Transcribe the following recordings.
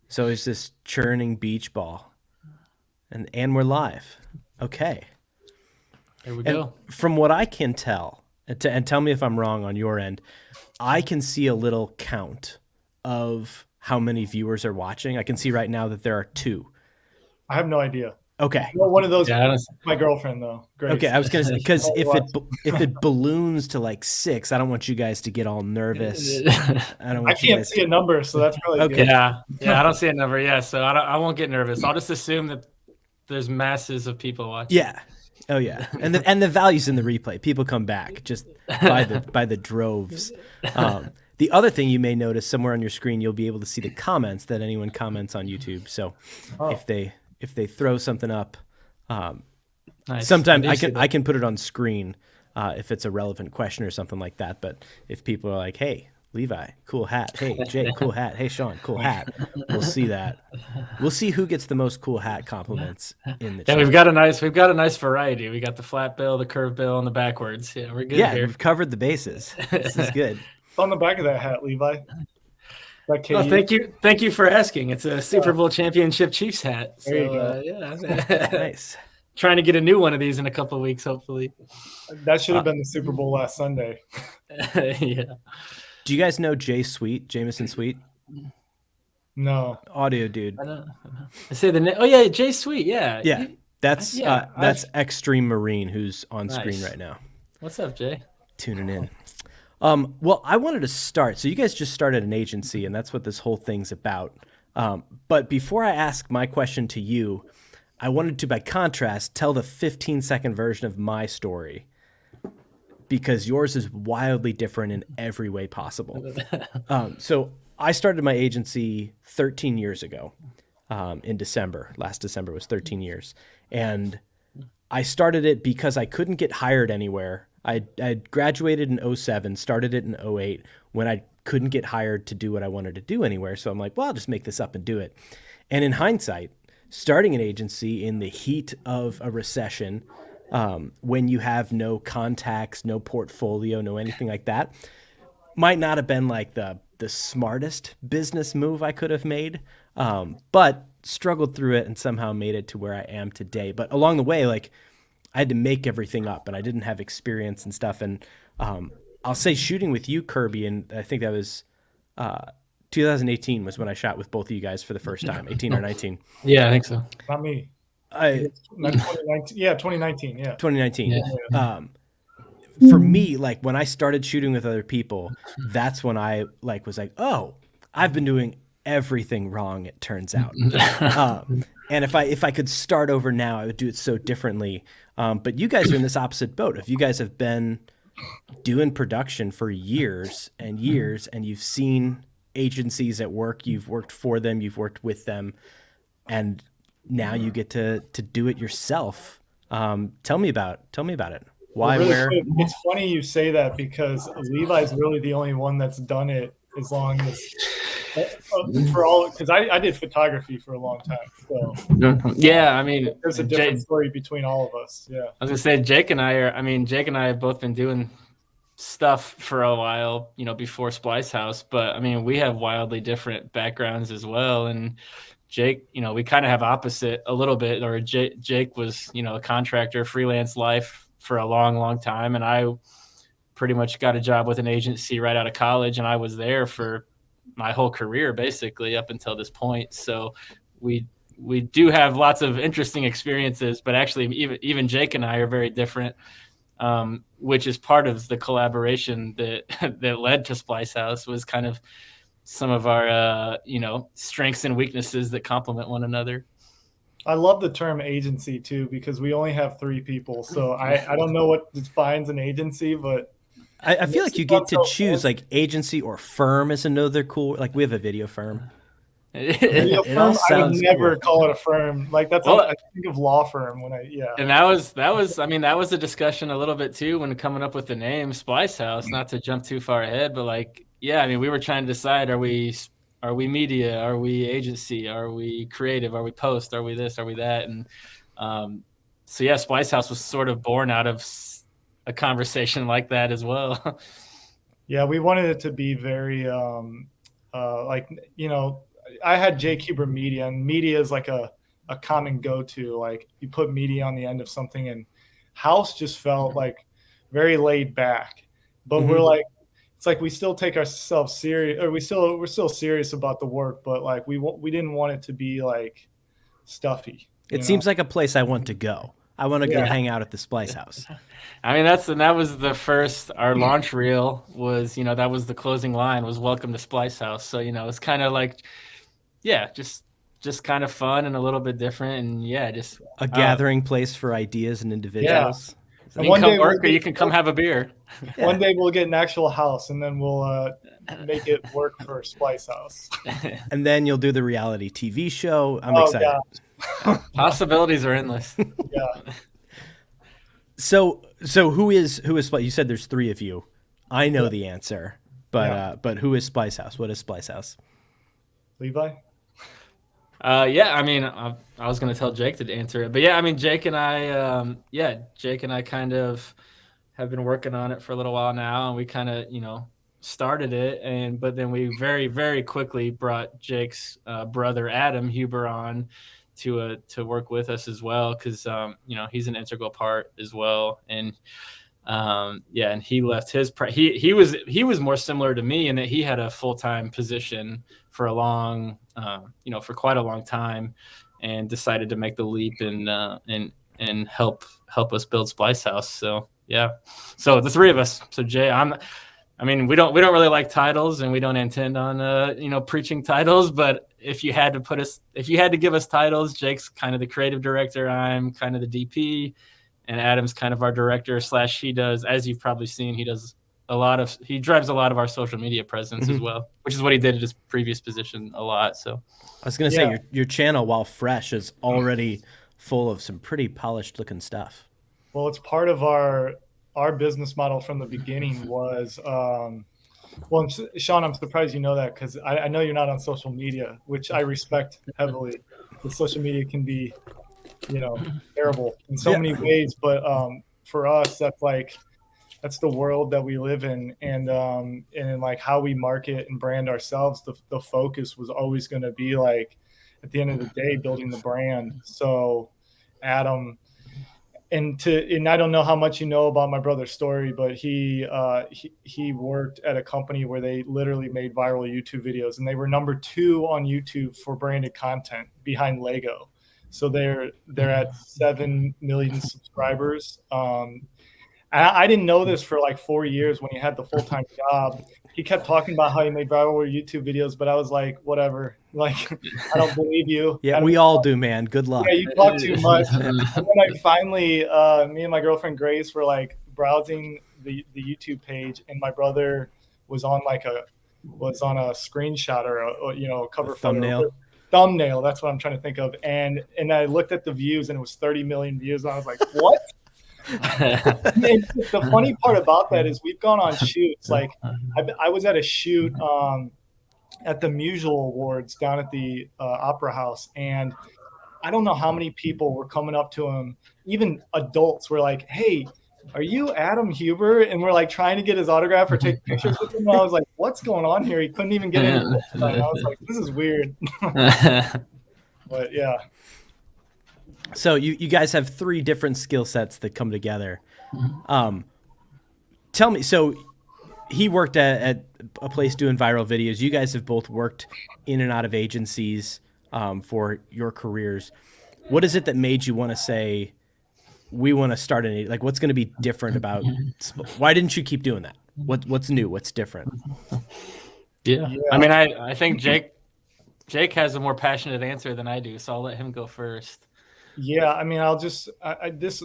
So it's this churning beach ball. And we're live. Okay. There we And go. from what I can tell, and tell me if I'm wrong on your end, I can see a little count of how many viewers are watching. I can see right now that there are 2. I have no idea. Okay. One of those. Yeah, My girlfriend though. Grace. Okay, I was gonna say, because Only if it balloons to like 6, I don't want you guys to get all nervous. I don't I want you can't guys see a number, so that's probably Okay. good. yeah, I don't see a number. Yeah, so I won't get nervous. I'll just assume that there's masses of people watching. Yeah. Oh yeah. And the value's in the replay. People come back just by the droves. The other thing you may notice somewhere on your screen, you'll be able to see the comments that anyone comments on YouTube. So if they throw something up, Nice. sometimes I can put it on screen if it's a relevant question or something like that. But if people are like, "Hey, Levi, cool hat. Hey, Jake, cool hat. Hey, Shaun, cool hat," we'll see that. We'll see who gets the most cool hat compliments in the Yeah, chat. we've got a nice variety. We got the flat bill, the curved bill, and the backwards. Yeah, we're good Yeah, here. we've covered the bases. This is good. On the back of that hat, Levi. That Oh, KU. thank you for asking. It's a Super Bowl championship Chiefs hat. So, There you go. yeah, Nice. trying to get a new one of these in a couple of weeks, hopefully. That should have been the Super Bowl last Sunday. Yeah. Do you guys know Jay Sweet, Jameson Sweet? No. Audio dude. I say the name. Oh yeah, Jay Sweet. Yeah. Yeah. That's Extreme Marine who's on screen Nice. right now. What's up, Jay? Tuning in. Well, I wanted to start. So you guys just started an agency, and that's what this whole thing's about. But before I ask my question to you, I wanted to, by contrast, tell the 15-second version of my story, because yours is wildly different in every way possible. So I started my agency 13 years ago in December. Last December was 13 years. And I started it because I couldn't get hired anywhere. I graduated in 07, started it in 08 when I couldn't get hired to do what I wanted to do anywhere. So I'm like, well, I'll just make this up and do it. And in hindsight, starting an agency in the heat of a recession, when you have no contacts, no portfolio, no anything like that, might not have been like the smartest business move I could have made, but struggled through it and somehow made it to where I am today. But along the way, like, I had to make everything up, and I didn't have experience and stuff. And I'll say shooting with you, Kirby, and I think that was 2018 was when I shot with both of you guys for the first time, 18 or 19. Yeah, I think so. Not me. 2019. Yeah, 2019. Yeah. 2019. Yeah. For me, like, when I started shooting with other people, that's when I was like, oh, I've been doing everything wrong, it turns out. And if I could start over now, I would do it so differently. But you guys are in this opposite boat. If you guys have been doing production for years and years, and you've seen agencies at work, you've worked for them, you've worked with them, and now you get to do it yourself. Tell me about it. Why, Really where? quick, it's funny you say that because Levi's really the only one that's done it as long as for all, because I did photography for a long time. So Yeah, I mean, there's a different story between all of us. Yeah. I was gonna say Jake and I have both been doing stuff for a while, before SPLYCEHOUSE, but I mean, we have wildly different backgrounds as well. And Jake, we kind of have opposite a little bit, or Jake was, a contractor, freelance life for a long, long time. And I pretty much got a job with an agency right out of college. And I was there for my whole career, basically up until this point. So we do have lots of interesting experiences, but actually even Jake and I are very different, which is part of the collaboration that led to SPLYCEHOUSE, was kind of some of our, strengths and weaknesses that complement one another. I love the term agency too, because we only have 3 people. So I don't know what defines an agency, but I feel like you get to choose like agency or firm is another cool, like we have a video firm. It all sounds I would never call it a firm. Like that's I think of law firm when And that was a discussion a little bit too when coming up with the name SPLYCEHOUSE, not to jump too far ahead, but we were trying to decide, are we media? Are we agency? Are we creative? Are we post? Are we this? Are we that? And SPLYCEHOUSE was sort of born out of a conversation like that as well. Yeah, we wanted it to be very I had Jake Huber Media, and media is like a common go-to. Like you put media on the end of something, and House just felt like very laid back. But we're like, it's like we still take ourselves serious, or we're still serious about the work, but like we didn't want it to be like stuffy. It seems like a place I want to go. I want to go hang out at the Splice House. I mean, that was the first, our launch reel was, that was the closing line was welcome to Splice House. So, it's kind of like, just kind of fun and a little bit different. And just a gathering place for ideas and individuals. Yeah. You can come work or you can come have a beer. One day we'll get an actual house and then we'll make it work for Splice House. And then you'll do the reality TV show. I'm excited. God. Possibilities are endless. Yeah. So who is Splice? You said there's 3 of you. I know the answer, but who is Splice House? What is Splice House? Levi? I mean, I was going to tell Jake to answer it, but I mean, Jake and I kind of have been working on it for a little while now, and we kind of, started it, but then we very, very quickly brought Jake's brother Adam Huber on to work with us as well, because he's an integral part as well, and and he left his he was more similar to me in that he had a full-time position for a long for quite a long time, and decided to make the leap and help us build Splice House. So so the 3 of us. So Jay, we don't really like titles, and we don't intend on preaching titles, but if you had to give us titles, Jake's kind of the creative director, I'm kind of the DP, and Adam's kind of our director / he does, as you've probably seen, he drives a lot of our social media presence as well, which is what he did at his previous position a lot. So I was going to say your channel, while fresh, is already full of some pretty polished looking stuff. Well, it's part of our business model from the beginning was, Shaun, I'm surprised you know that, because I know you're not on social media, which I respect heavily. The social media can be, terrible in so many ways, but for us, that's the world that we live in, and like how we market and brand ourselves. The focus was always going to be like, at the end of the day, building the brand. So, Adam. And I don't know how much you know about my brother's story, but he worked at a company where they literally made viral YouTube videos, and they were number 2 on YouTube for branded content behind Lego. So they're at 7 million subscribers. I didn't know this for like 4 years when he had the full-time job. He kept talking about how he made viral YouTube videos, but I was like, whatever. Like, I don't believe you. Yeah, we all do, man. Good luck. Yeah, you talk too much. And then I finally, me and my girlfriend Grace were like browsing the YouTube page, and my brother was on a screenshot or a cover thumbnail. Thumbnail. That's what I'm trying to think of. And I looked at the views, and it was 30 million views. And I was like, what? The funny part about that is we've gone on shoots. Like I was at a shoot at the Musial Awards down at the Opera House, and I don't know how many people were coming up to him. Even adults were like, "Hey, are you Adam Huber?" And we're like trying to get his autograph or take pictures with him. And I was like, "What's going on here?" He couldn't even get in. And I was like, "This is weird." But yeah. So you guys have 3 different skill sets that come together. Tell me, so he worked at a place doing viral videos. You guys have both worked in and out of agencies for your careers. What is it that made you want to say, we want to start like, what's going to be different about, why didn't you keep doing that? What's new? What's different? Yeah. I mean, I think Jake has a more passionate answer than I do, so I'll let him go first. Yeah, I mean, I'll just this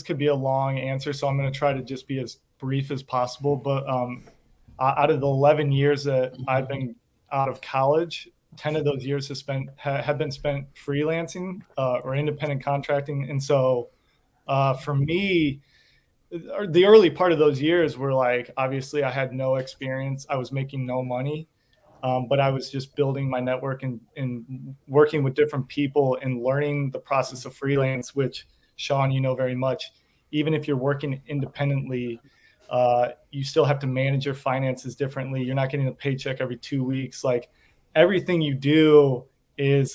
could be a long answer, so I'm going to try to just be as brief as possible. But out of the 11 years that I've been out of college, 10 of those years have been spent freelancing or independent contracting, and so for me, the early part of those years were like, obviously, I had no experience, I was making no money. But I was just building my network and working with different people and learning the process of freelance, which, Shaun, you know very much. Even if you're working independently, you still have to manage your finances differently. You're not getting a paycheck every 2 weeks. Like, everything you do is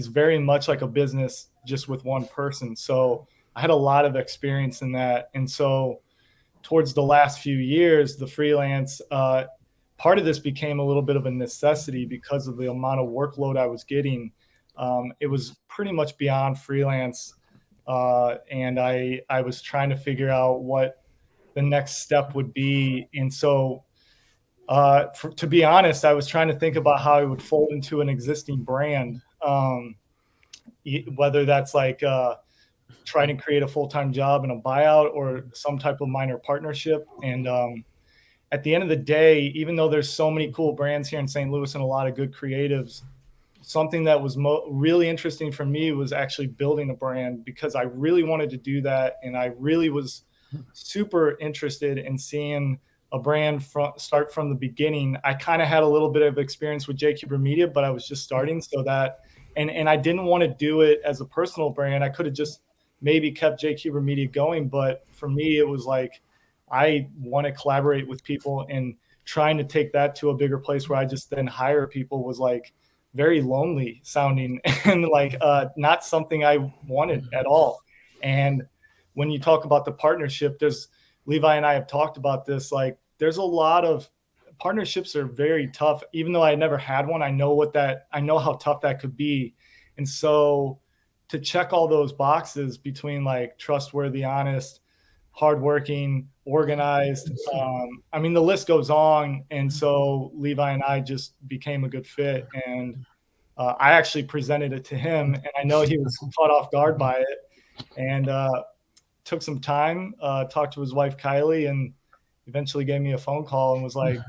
very much like a business just with one person. So I had a lot of experience in that. And so towards the last few years, the freelance part of this became a little bit of a necessity because of the amount of workload I was getting. It was pretty much beyond freelance. And I was trying to figure out what the next step would be. And so, to be honest, I was trying to think about how it would fold into an existing brand, whether that's like trying to create a full-time job and a buyout or some type of minor partnership. And at the end of the day, even though there's so many cool brands here in St. Louis and a lot of good creatives, something that was really interesting for me was actually building a brand, because I really wanted to do that. And I really was super interested in seeing a brand start from the beginning. I kind of had a little bit of experience with JCuber Media, but I was just starting. So that, and I didn't want to do it as a personal brand. I could have just maybe kept JCuber Media going. But for me, it was like, I want to collaborate with people, and trying to take that to a bigger place where I just then hire people was like very lonely sounding and like not something I wanted at all. And when you talk about the partnership, there's Levi and I have talked about this, like there's a lot of partnerships are very tough. Even though I never had one, I know how tough that could be. And so to check all those boxes between like trustworthy, honest, hardworking, organized, I mean, the list goes on. And so Levi and I just became a good fit. And I actually presented it to him, and I know he was caught off guard by it, and took some time, talked to his wife, Kylie, and eventually gave me a phone call and was like,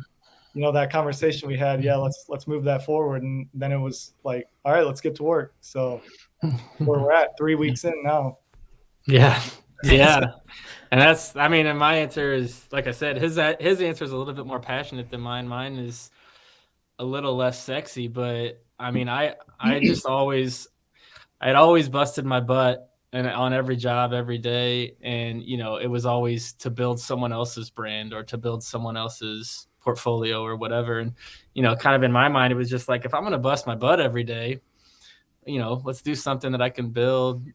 you know, that conversation we had, yeah, let's move that forward. And then it was like, all right, let's get to work. So where we're at 3 weeks in now. Yeah. Yeah. And that's, I mean, and my answer is, like I said, his answer is a little bit more passionate than mine. Mine is a little less sexy, but I mean, I just I'd always busted my butt and on every job every day. And, you know, it was always to build someone else's brand or to build someone else's portfolio or whatever. And, you know, kind of in my mind, it was just like, if I'm going to bust my butt every day, you know, let's do something that I can build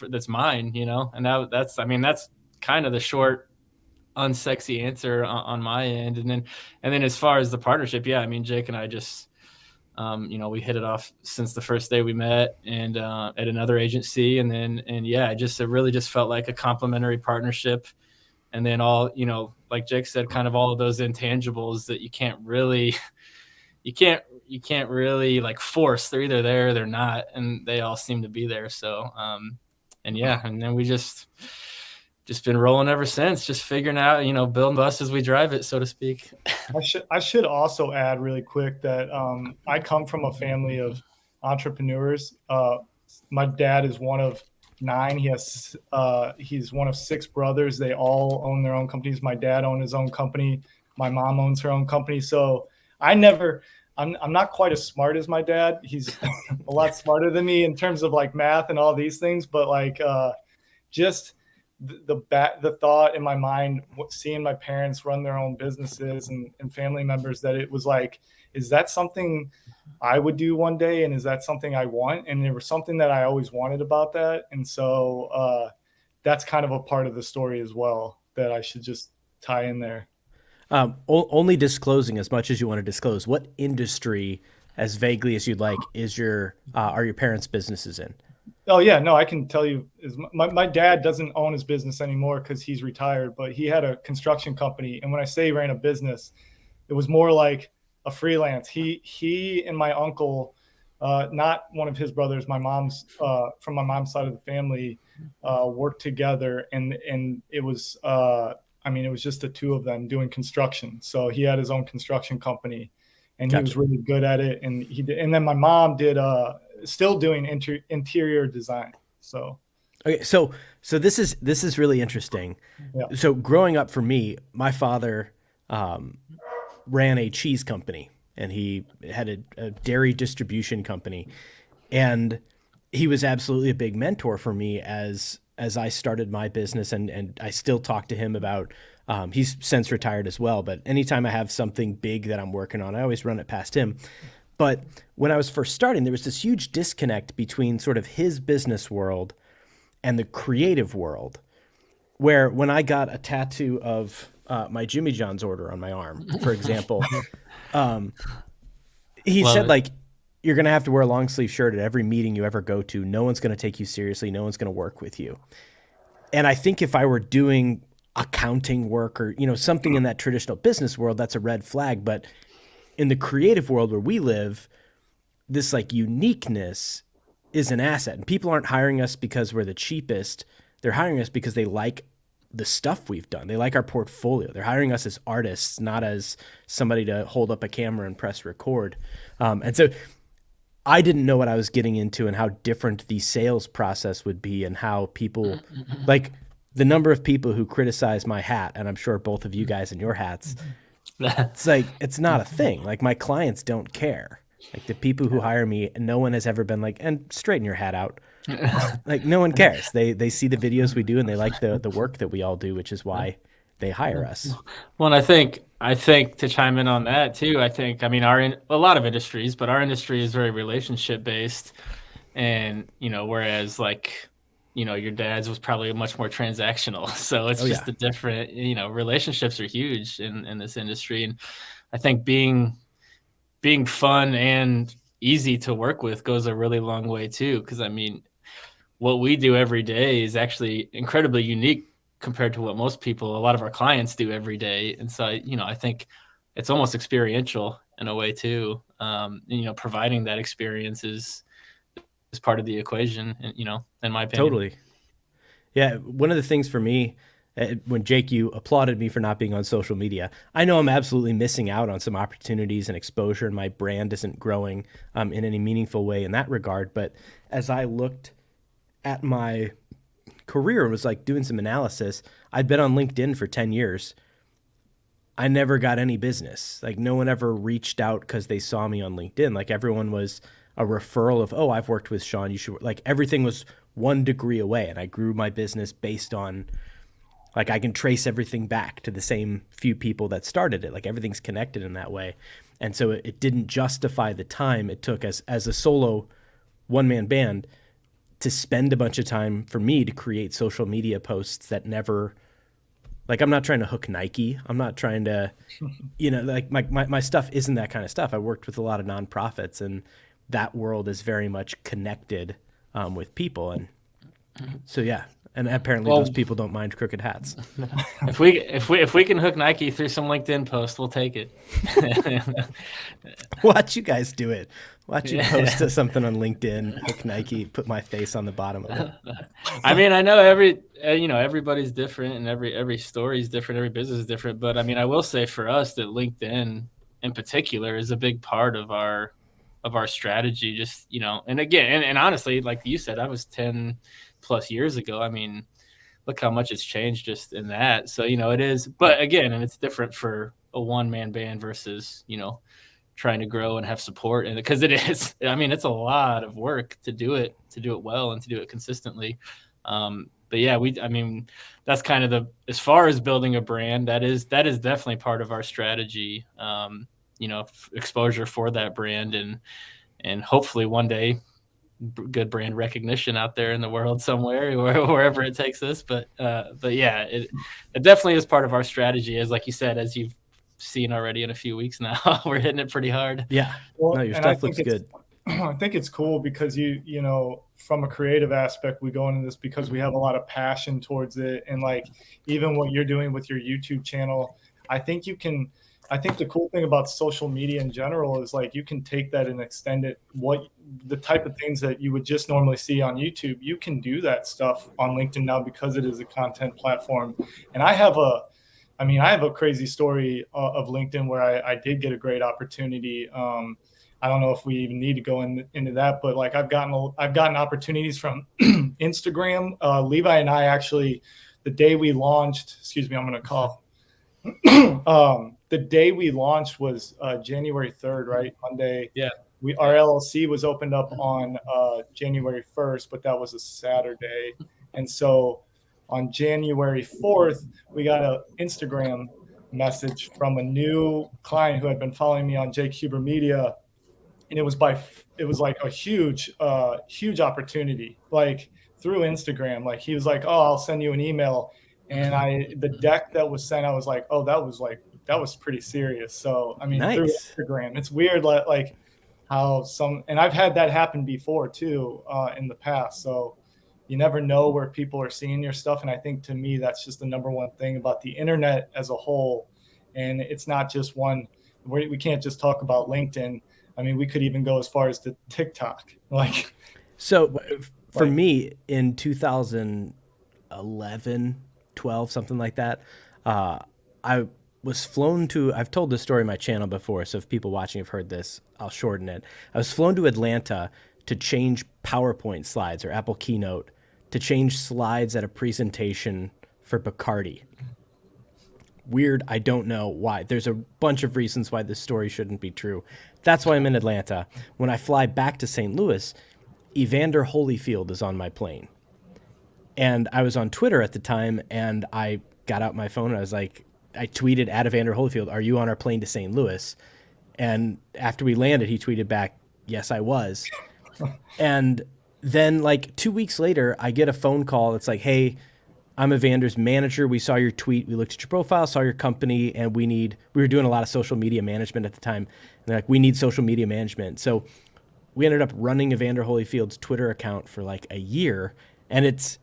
that's mine, you know? And that's kind of the short, unsexy answer on my end. And then as far as the partnership, yeah, I mean, Jake and I just, you know, we hit it off since the first day we met, and at another agency. And yeah, it really just felt like a complementary partnership. And then all, you know, like Jake said, kind of all of those intangibles that you can't really like force. They're either there or they're not, and they all seem to be there. So, and yeah, and then we just been rolling ever since, just figuring out, you know, building bus as we drive it, so to speak. I should also add really quick that I come from a family of entrepreneurs. My dad is one of 9. He's one of 6 brothers. They all own their own companies. My dad owned his own company. My mom owns her own company. So I'm not quite as smart as my dad. He's a lot smarter than me in terms of like math and all these things. But like just the thought in my mind, seeing my parents run their own businesses and family members, that it was like, is that something I would do one day? And is that something I want? And there was something that I always wanted about that. And so that's kind of a part of the story as well that I should just tie in there. Only disclosing as much as you want to disclose. What industry, as vaguely as you'd like, are your parents' businesses in? Oh yeah, no, I can tell you. My dad doesn't own his business anymore because he's retired, but he had a construction company. And when I say he ran a business, it was more like a freelance. He and my uncle, not one of his brothers, my mom's from my mom's side of the family, worked together, and it was it was just the two of them doing construction. So he had his own construction company, and Gotcha. He was really good at it. And and then my mom did still doing interior design. So okay, so this is really interesting. Yeah. So growing up for me, my father ran a cheese company, and he had a dairy distribution company, and he was absolutely a big mentor for me as I started my business, and I still talk to him about, he's since retired as well, but anytime I have something big that I'm working on, I always run it past him. But when I was first starting, there was this huge disconnect between sort of his business world and the creative world, where when I got a tattoo of my Jimmy John's order on my arm, for example, he Love said, it. like, you're going to have to wear a long sleeve shirt at every meeting you ever go to. No one's going to take you seriously. No one's going to work with you. And I think if I were doing accounting work or, something in that traditional business world, that's a red flag. But in the creative world where we live, this like uniqueness is an asset. And people aren't hiring us because we're the cheapest. They're hiring us because they like the stuff we've done. They like our portfolio. They're hiring us as artists, not as somebody to hold up a camera and press record. And so I didn't know what I was getting into and how different the sales process would be, and how people, like the number of people who criticize my hat, and I'm sure both of you guys in your hats, it's like, it's not a thing. Like, my clients don't care. Like, the people who hire me, no one has ever been like, and straighten your hat out. Like, no one cares. They see the videos we do and they like the work that we all do, which is why they hire us. Well, and I think to chime in on that too, I mean, a lot of industries, but our industry is very relationship based, and whereas like, your dad's was probably much more transactional. So it's just a different, relationships are huge in this industry. And I think being fun and easy to work with goes a really long way too. Cause I mean, what we do every day is actually incredibly unique compared to what a lot of our clients do every day. And so, I think it's almost experiential in a way too. Providing that experience is part of the equation, and, in my opinion. Totally. Yeah. One of the things for me, when Jake, you applauded me for not being on social media, I know I'm absolutely missing out on some opportunities and exposure, and my brand isn't growing in any meaningful way in that regard. But as I looked at my career and was like doing some analysis, I'd been on LinkedIn for 10 years. I never got any business. Like, no one ever reached out because they saw me on LinkedIn. Like, everyone was a referral of, oh, I've worked with Shaun. You should, like, everything was 1 degree away. And I grew my business based on, like, I can trace everything back to the same few people that started it. Like, everything's connected in that way. And so it didn't justify the time it took as a solo one-man band to spend a bunch of time for me to create social media posts that never, like, I'm not trying to hook Nike. I'm not trying to, like, my stuff isn't that kind of stuff. I worked with a lot of nonprofits, and that world is very much connected with people. And so, yeah. And apparently those people don't mind crooked hats. If we can hook Nike through some LinkedIn post, we'll take it. Watch you guys do it. Watch you post something on LinkedIn, hook Nike, put my face on the bottom of it. I mean, I know everybody's different, and every story is different, every business is different. But I mean, I will say for us that LinkedIn in particular is a big part of our strategy. Just, and again, and honestly, like you said, I was 10 plus years ago. I mean, look how much it's changed just in that. So, it is, but again, and it's different for a one-man band versus, trying to grow and have support. And because it is, I mean, it's a lot of work to do it well and to do it consistently. But yeah, I mean, that's kind of as far as building a brand, that is definitely part of our strategy. Exposure for that brand, and hopefully one day good brand recognition out there in the world somewhere, wherever it takes us. But yeah, it definitely is part of our strategy. As like you said, as you've seen already in a few weeks now, we're hitting it pretty hard. Yeah. Well, no, your stuff looks good. I think it's cool because from a creative aspect, we go into this because we have a lot of passion towards it. And like, even what you're doing with your YouTube channel, I think the cool thing about social media in general is like, you can take that and extend it. The type of things that you would just normally see on YouTube, you can do that stuff on LinkedIn now because it is a content platform. And I have a crazy story of LinkedIn where I did get a great opportunity. I don't know if we even need to go into that, but like I've gotten opportunities from Instagram. Levi and I actually, the day we launched, excuse me, I'm going to cough. The day we launched was January 3rd, right? Monday. Yeah. Our LLC was opened up on January 1st, but that was a Saturday. And so on January 4th, we got an Instagram message from a new client who had been following me on Jake Huber Media. and it was like a huge opportunity, like through Instagram. Like he was like, oh, I'll send you an email, and the deck that was sent, I was like, oh, that was pretty serious. So I mean, through Nice. Instagram, it's weird, like how and I've had that happen before too, in the past. So you never know where people are seeing your stuff, and I think to me that's just the number one thing about the internet as a whole. And it's not just one. We can't just talk about LinkedIn. I mean, we could even go as far as to TikTok. Like, So for me in 2011, 12, something like that, I was flown to, I've told this story on my channel before, so if people watching have heard this, I'll shorten it. I was flown to Atlanta to change PowerPoint slides or Apple Keynote, to change slides at a presentation for Bacardi. Weird, I don't know why. There's a bunch of reasons why this story shouldn't be true. That's why I'm in Atlanta. When I fly back to St. Louis, Evander Holyfield is on my plane. And I was on Twitter at the time, and I got out my phone, and I was like, I tweeted at Evander Holyfield, are you on our plane to St. Louis? And after we landed, he tweeted back, yes, I was. And then like 2 weeks later, I get a phone call. It's like, hey, I'm Evander's manager. We saw your tweet. We looked at your profile, saw your company, and we were doing a lot of social media management at the time. And they're like, we need social media management. So we ended up running Evander Holyfield's Twitter account for like a year. And it's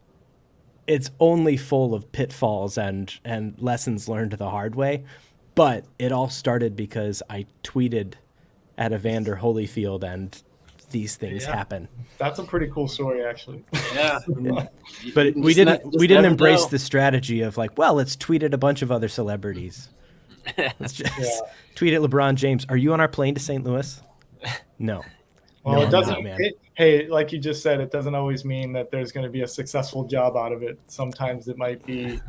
only full of pitfalls and lessons learned the hard way. But it all started because I tweeted at Evander Holyfield, and these things happen. That's a pretty cool story, actually. Yeah. But we didn't embrace the strategy of like, well, let's tweet at a bunch of other celebrities. Let's just tweet at LeBron James. Are you on our plane to St. Louis? No. Well, No, it doesn't. I'm not, man. Hey, like you just said, it doesn't always mean that there's going to be a successful job out of it. Sometimes it might be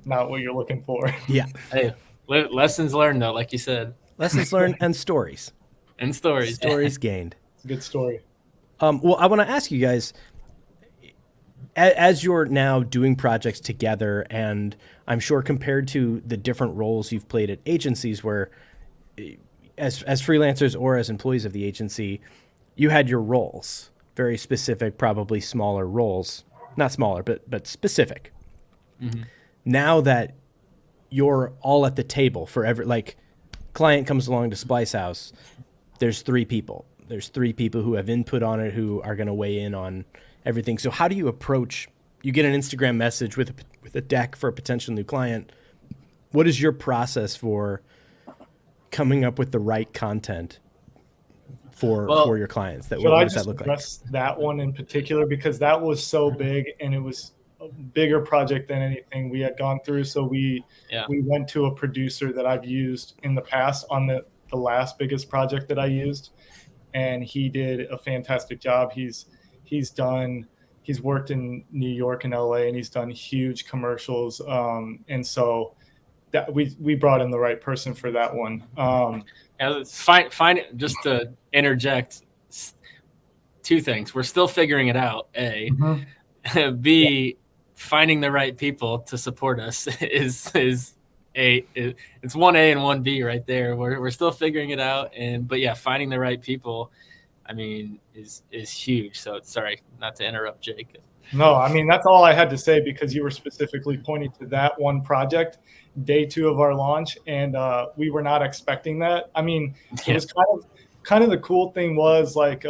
not what you're looking for. Yeah. Hey, lessons learned though, like you said. Lessons learned and stories. And stories. Stories gained. It's a good story. Well, I want to ask you guys, as you're now doing projects together, and I'm sure compared to the different roles you've played at agencies where as freelancers or as employees of the agency, you had your roles, very specific, probably smaller roles, not smaller, but specific. Mm-hmm. Now that you're all at the table for like client comes along to SPLYCEHOUSE, there's three people. There's three people who have input on it, who are going to weigh in on everything. So how do you approach, you get an Instagram message with a deck for a potential new client. What is your process for coming up with the right content for your clients? What does that look like? That one in particular, because that was so big, and it was a bigger project than anything we had gone through. So we went to a producer that I've used in the past on the last biggest project that I used. And he did a fantastic job. He's worked in New York and LA, and he's done huge commercials. And so that we brought in the right person for that one. Find it, just to interject, two things. We're still figuring it out. A, mm-hmm. B, finding the right people to support us is it's 1A and 1B right there. We're still figuring it out, but finding the right people, I mean, is huge. So sorry, not to interrupt, Jake. No, I mean, that's all I had to say, because you were specifically pointing to that one project, day 2 of our launch, and we were not expecting that. I mean, it was kind of the cool thing was like,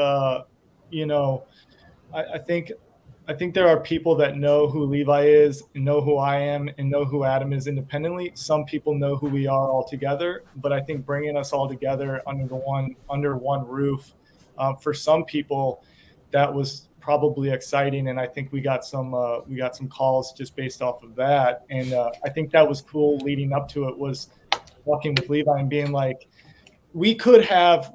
I think there are people that know who Levi is, and know who I am, and know who Adam is independently. Some people know who we are all together, but I think bringing us all together under one roof, for some people, that was probably exciting, and I think we got some calls just based off of that, and I think that was cool. Leading up to it was talking with Levi and being like, we could have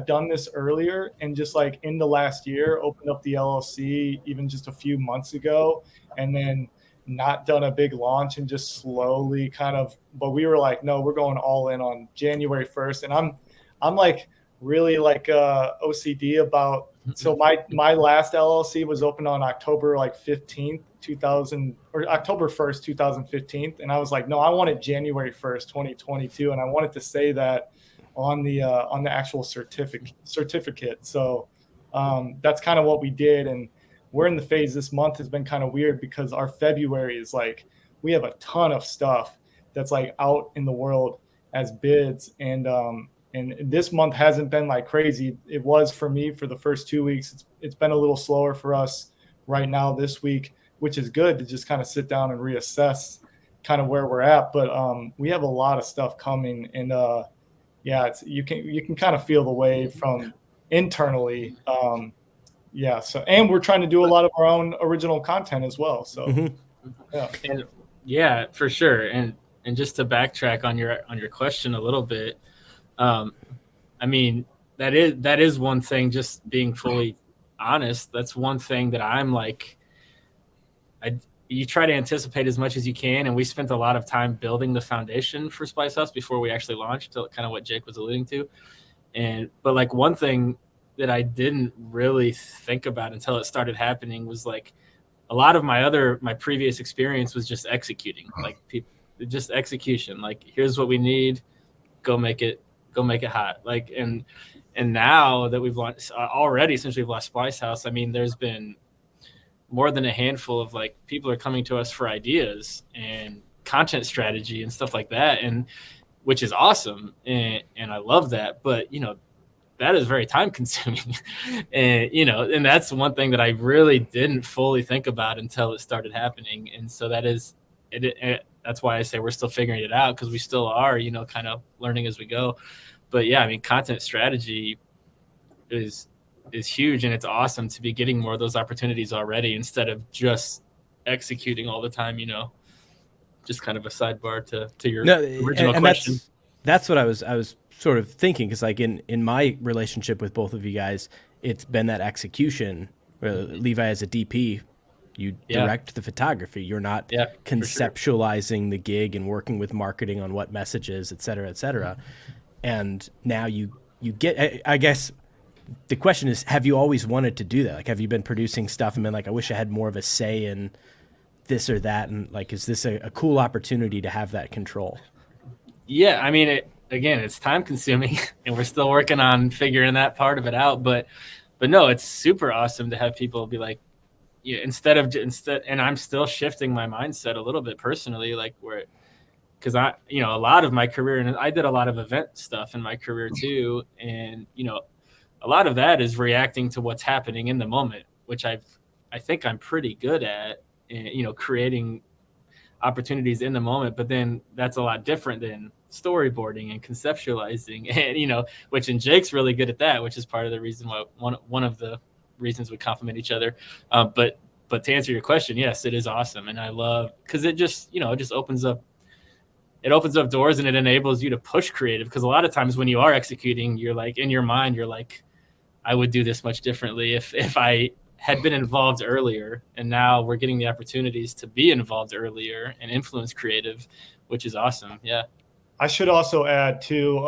done this earlier, and just like in the last year opened up the LLC even just a few months ago, and then not done a big launch and just slowly but we were like, no, we're going all in on January 1st. And I'm like really like OCD about, so my last LLC was opened on October 15th, October 1st, 2015. And I was like, no, I want it January 1st, 2022. And I wanted to say that on the actual certificate. So that's kind of what we did, and we're in the phase. This month has been kind of weird because our February is like we have a ton of stuff that's like out in the world as bids, and this month hasn't been like crazy. It was for me for the first 2 weeks. It's been a little slower for us right now this week, which is good to just kind of sit down and reassess kind of where we're at. But we have a lot of stuff coming, and yeah, you can kind of feel the wave from internally. Yeah. So, and we're trying to do a lot of our own original content as well. So, yeah. And yeah, for sure. And just to backtrack on your question a little bit, I mean, that is one thing, just being fully honest. That's one thing that I'm like, you try to anticipate as much as you can. And we spent a lot of time building the foundation for Splice House before we actually launched, kind of what Jake was alluding to. But like one thing that I didn't really think about until it started happening was like a lot of my previous experience was just executing, like just execution. Like, here's what we need, go make it hot. Like, and now that we've launched already, since we've launched Splice House, I mean, there's been more than a handful of like people are coming to us for ideas and content strategy and stuff like that, and which is awesome, and I love that. But that is very time consuming, and that's one thing that I really didn't fully think about until it started happening. And so that is it. That's why I say we're still figuring it out, because we still are kind of learning as we go. But yeah, I mean, content strategy is huge, and it's awesome to be getting more of those opportunities already instead of just executing all the time. Just kind of a sidebar to your original question. That's what I was sort of thinking, because like in my relationship with both of you guys, it's been that execution. Levi as a DP, you direct the photography. You're not conceptualizing the gig and working with marketing on what messages, et cetera, et cetera. And now you get, I guess the question is, have you always wanted to do that? Like, have you been producing stuff and been like, I wish I had more of a say in this or that? And like, is this a cool opportunity to have that control? Yeah. I mean, it's time consuming and we're still working on figuring that part of it out, but no, it's super awesome to have people be like, instead, and I'm still shifting my mindset a little bit personally, like because I, a lot of my career, and I did a lot of event stuff in my career too. And, a lot of that is reacting to what's happening in the moment, which I think I'm pretty good at, creating opportunities in the moment. But then that's a lot different than storyboarding and conceptualizing, and, which, and Jake's really good at that, which is part of the reason why one of the reasons we complement each other. But to answer your question, yes, it is awesome. And I love, because it just, it just opens up doors, and it enables you to push creative. Because a lot of times when you are executing, you're like, in your mind, you're like, I would do this much differently if I had been involved earlier. And now we're getting the opportunities to be involved earlier and influence creative, which is awesome. Yeah. I should also add too,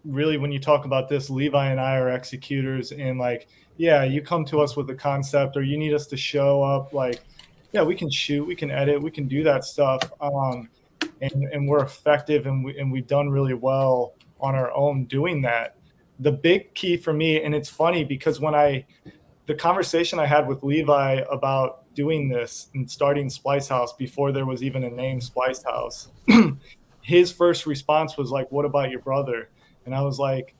really, when you talk about this, Levi and I are executors, and like, yeah, you come to us with a concept or you need us to show up, like, yeah, we can shoot, we can edit, we can do that stuff. And we're effective, and we've done really well on our own doing that. The big key for me, and it's funny because the conversation I had with Levi about doing this and starting Splice House before there was even a name Splice House, his first response was like, what about your brother? And I was like,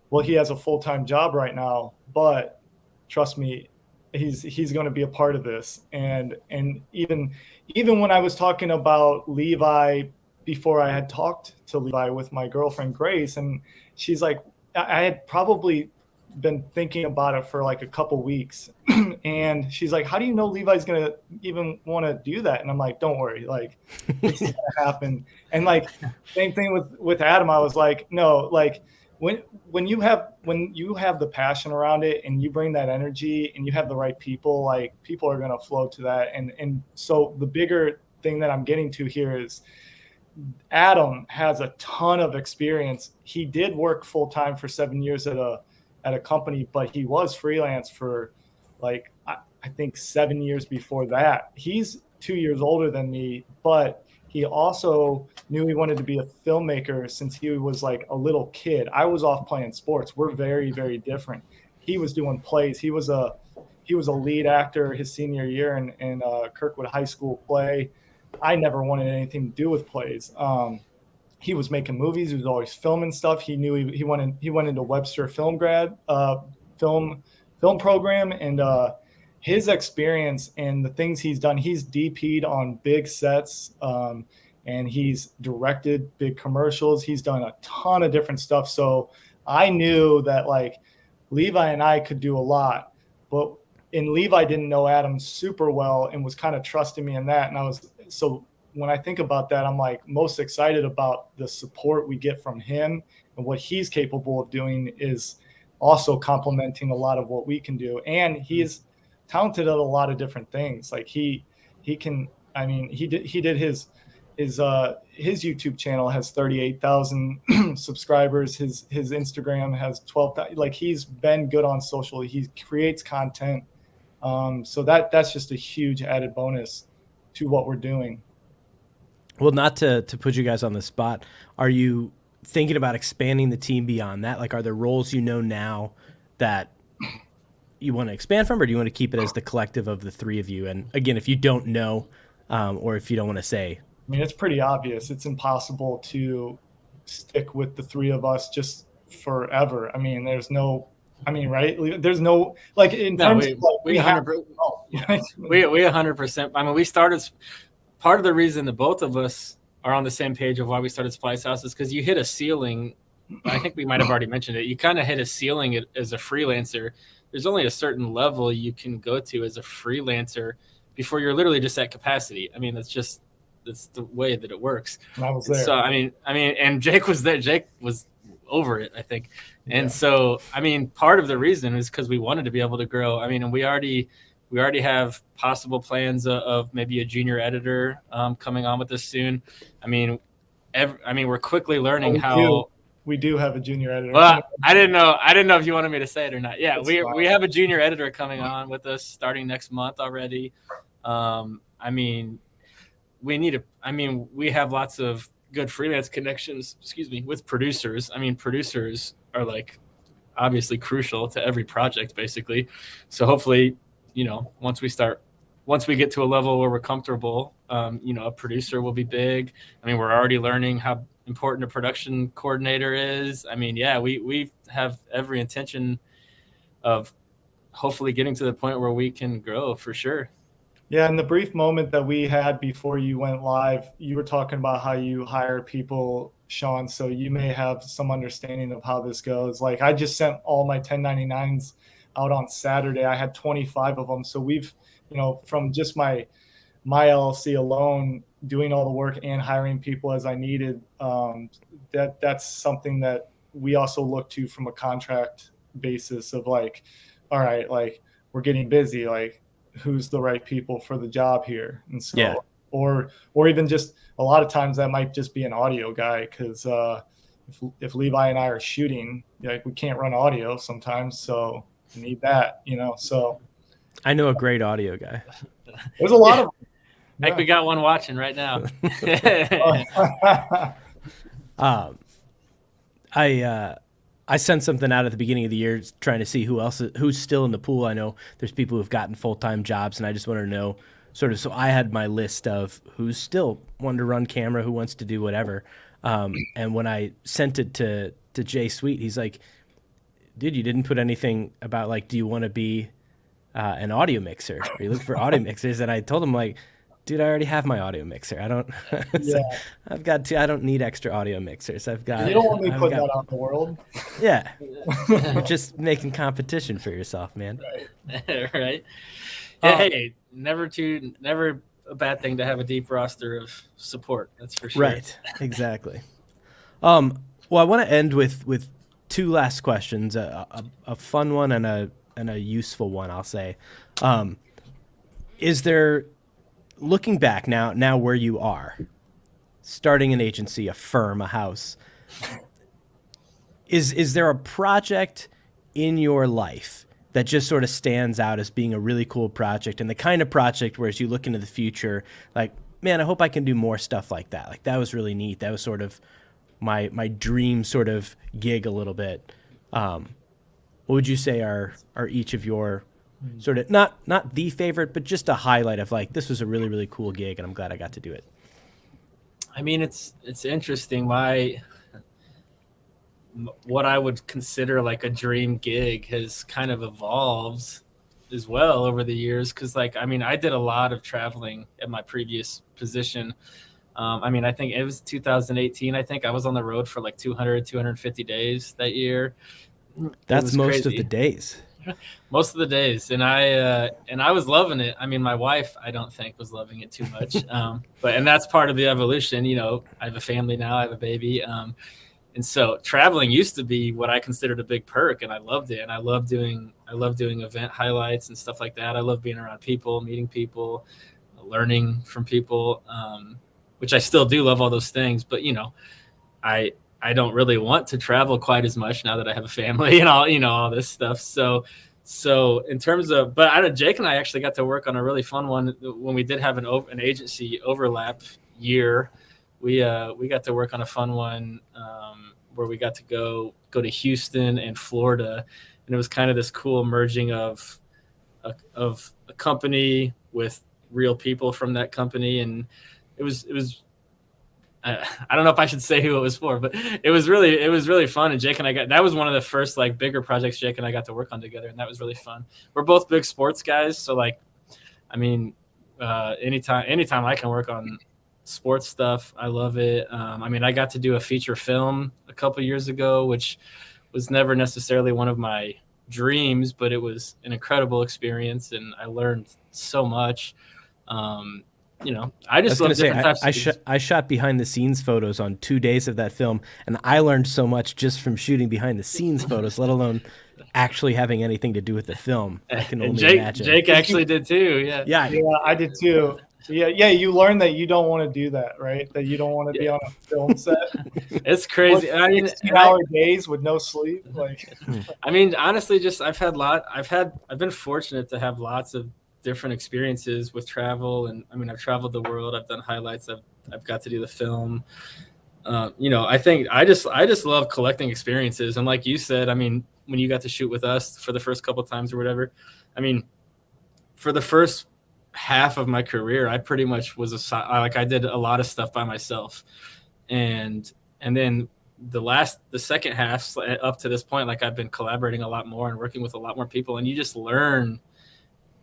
well, he has a full-time job right now, but trust me, he's going to be a part of this. And even when I was talking about Levi before I had talked to Levi with my girlfriend Grace, and she's like, I had probably been thinking about it for like a couple weeks, and she's like, how do you know Levi's going to even want to do that? And I'm like, don't worry, like, it's going to happen. And like, same thing with Adam. I was like, no, like, when you have the passion around it and you bring that energy and you have the right people, like, people are going to flow to that. And so the bigger thing that I'm getting to here is Adam has a ton of experience. He did work full time for 7 years at a company, but he was freelance for I think 7 years before that. He's 2 years older than me, but he also knew he wanted to be a filmmaker since he was like a little kid. I was off playing sports. We're very, very different. He was doing plays. He was a lead actor his senior year in Kirkwood High School play. I never wanted anything to do with plays. He was making movies. He was always filming stuff. He knew he went into Webster film program, and his experience and the things he's done. He's DP'd on big sets, and he's directed big commercials. He's done a ton of different stuff. So I knew that like Levi and I could do a lot, but Levi didn't know Adam super well and was kind of trusting me in that. And so when I think about that, I'm like most excited about the support we get from him, and what he's capable of doing is also complementing a lot of what we can do. And he's talented at a lot of different things. Like he can, I mean, he did his YouTube channel has 38,000 subscribers. His Instagram has 12,000. Like he's been good on social. He creates content. So that's just a huge added bonus to what we're doing. Well, not to put you guys on the spot, are you thinking about expanding the team beyond that? Like, are there roles you know now that you want to expand from, or do you want to keep it as the collective of the three of you? And again, if you don't know, or if you don't want to say. I mean, it's pretty obvious. It's impossible to stick with the three of us just forever. I mean, right? There's no, like, in terms of, like, we 100%. I mean, we started, part of the reason that both of us are on the same page of why we started Splice House is because you hit a ceiling. I think we might have already mentioned it. You kind of hit a ceiling as a freelancer. There's only a certain level you can go to as a freelancer before you're literally just at capacity. I mean, that's the way that it works. I was there. So, I mean, and Jake was there. Jake was over it, I think. And so, I mean, part of the reason is because we wanted to be able to grow. I mean, and we already have possible plans of maybe a junior editor coming on with us soon. I mean, we're quickly learning how. We do have a junior editor. Well, I didn't know if you wanted me to say it or not. Yeah, we have a junior editor coming on with us starting next month already. I mean, we have lots of good freelance connections, with producers. I mean, producers are like obviously crucial to every project basically. So hopefully, once we get to a level where we're comfortable, a producer will be big. I mean, we're already learning how important a production coordinator is. I mean, yeah, we have every intention of hopefully getting to the point where we can grow for sure. Yeah, in the brief moment that we had before you went live, you were talking about how you hire people, Shaun, so you may have some understanding of how this goes. Like, I just sent all my 1099s out on Saturday. I had 25 of them. So we've, from just my LLC alone, doing all the work and hiring people as I needed, that's something that we also look to from a contract basis of like, all right, like we're getting busy, like who's the right people for the job here? And so, yeah. or even just a lot of times that might just be an audio guy. Cause if Levi and I are shooting, like we can't run audio sometimes. So we need that, so. I know a great audio guy. There's a lot of Like we got one watching right now. I sent something out at the beginning of the year trying to see who's still in the pool. I know there's people who've gotten full-time jobs, and I just wanted to know sort of, so I had my list of who's still wanting to run camera, who wants to do whatever. And when I sent it to Jay Sweet, he's like, dude, you didn't put anything about like, do you want to be an audio mixer? Or you look for audio mixers? And I told him like, dude, I already have my audio mixer. I don't. I've got two. I don't need extra audio mixers. I've got. You don't want me to put that out in the world. Yeah, you're just making competition for yourself, man. Right. Right. Yeah, hey, never a bad thing to have a deep roster of support. That's for sure. Right. Exactly. Well, I want to end with two last questions, a fun one and a useful one, I'll say. Is there, looking back now where you are, starting an agency, a firm, a house, is there a project in your life that just sort of stands out as being a really cool project, and the kind of project where as you look into the future, like man, I hope I can do more stuff like that. Like that was really neat. That was sort of my dream sort of gig a little bit. What would you say are each of your sort of not the favorite, but just a highlight of like, this was a really, really cool gig and I'm glad I got to do it? I mean, it's interesting. What I would consider like a dream gig has kind of evolved as well over the years. Cause like, I mean, I did a lot of traveling at my previous position. I mean, I think it was 2018. I think I was on the road for like 250 days that year. That's most crazy. of the days. Most of the days. And I was loving it. I mean, my wife, I don't think was loving it too much. And that's part of the evolution. You know, I have a family now, I have a baby. And so traveling used to be what I considered a big perk, and I loved it. And I love doing event highlights and stuff like that. I love being around people, meeting people, learning from people, which I still do love all those things. But, you know, I don't really want to travel quite as much now that I have a family and all this stuff. So in terms of, but I know Jake and I actually got to work on a really fun one when we did have an agency overlap year. We got to work on a fun one where we got to go to Houston and Florida, and it was kind of this cool merging of a company with real people from that company, and it was. I don't know if I should say who it was for, but it was really fun. And Jake and I that was one of the first like bigger projects Jake and I got to work on together, and that was really fun. We're both big sports guys, so like, I mean, anytime I can work on sports stuff, I love it. I mean, I got to do a feature film a couple years ago, which was never necessarily one of my dreams, but it was an incredible experience, and I learned so much. You know, I just love different types of things. I shot behind the scenes photos on 2 days of that film, and I learned so much just from shooting behind the scenes photos, let alone actually having anything to do with the film. I can only imagine. Jake actually did too. Yeah, I did too. Yeah. You learn that you don't want to do that, right? That you don't want to be on a film set. It's crazy. I mean, 16-hour days with no sleep. Like, I mean, honestly, just I've been fortunate to have lots of different experiences with travel, and I mean, I've traveled the world. I've done highlights. I've got to do the film. You know, I think I just love collecting experiences. And like you said, I mean, when you got to shoot with us for the first couple of times or whatever, I mean, for the first half of my career, I pretty much was I did a lot of stuff by myself, and then the second half up to this point, like I've been collaborating a lot more and working with a lot more people, and you just learn.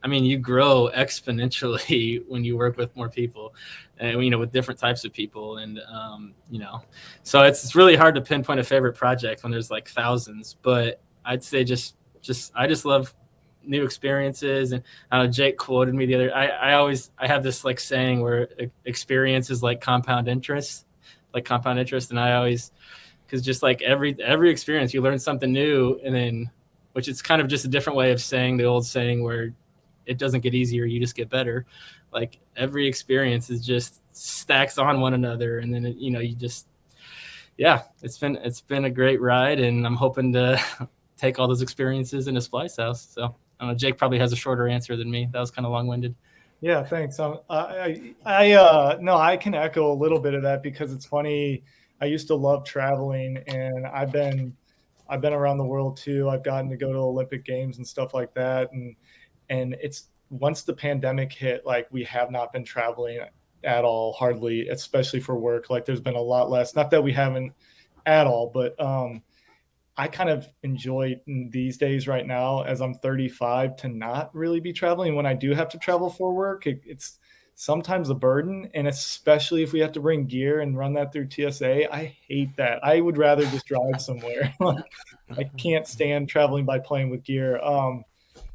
I mean, you grow exponentially when you work with more people, and you know, with different types of people, and you know, so it's really hard to pinpoint a favorite project when there's like thousands. But I'd say I just love new experiences. And Jake quoted me the other. I have this like saying where experience is like compound interest, and I always, because just like every experience you learn something new, and then which it's kind of just a different way of saying the old saying where it doesn't get easier, you just get better. Like every experience is just stacks on one another, and then it's been a great ride, and I'm hoping to take all those experiences into SPLYCEHOUSE. So I don't know, Jake probably has a shorter answer than me. That was kind of long-winded. Yeah, thanks. I can echo a little bit of that, because it's funny. I used to love traveling, and I've been around the world too. I've gotten to go to Olympic Games and stuff like that, and it's once the pandemic hit, like we have not been traveling at all, hardly, especially for work. Like there's been a lot less. Not that we haven't at all, but I kind of enjoy these days right now, as I'm 35, to not really be traveling. When I do have to travel for work, it's sometimes a burden, and especially if we have to bring gear and run that through TSA. I hate that. I would rather just drive somewhere. I can't stand traveling by plane with gear.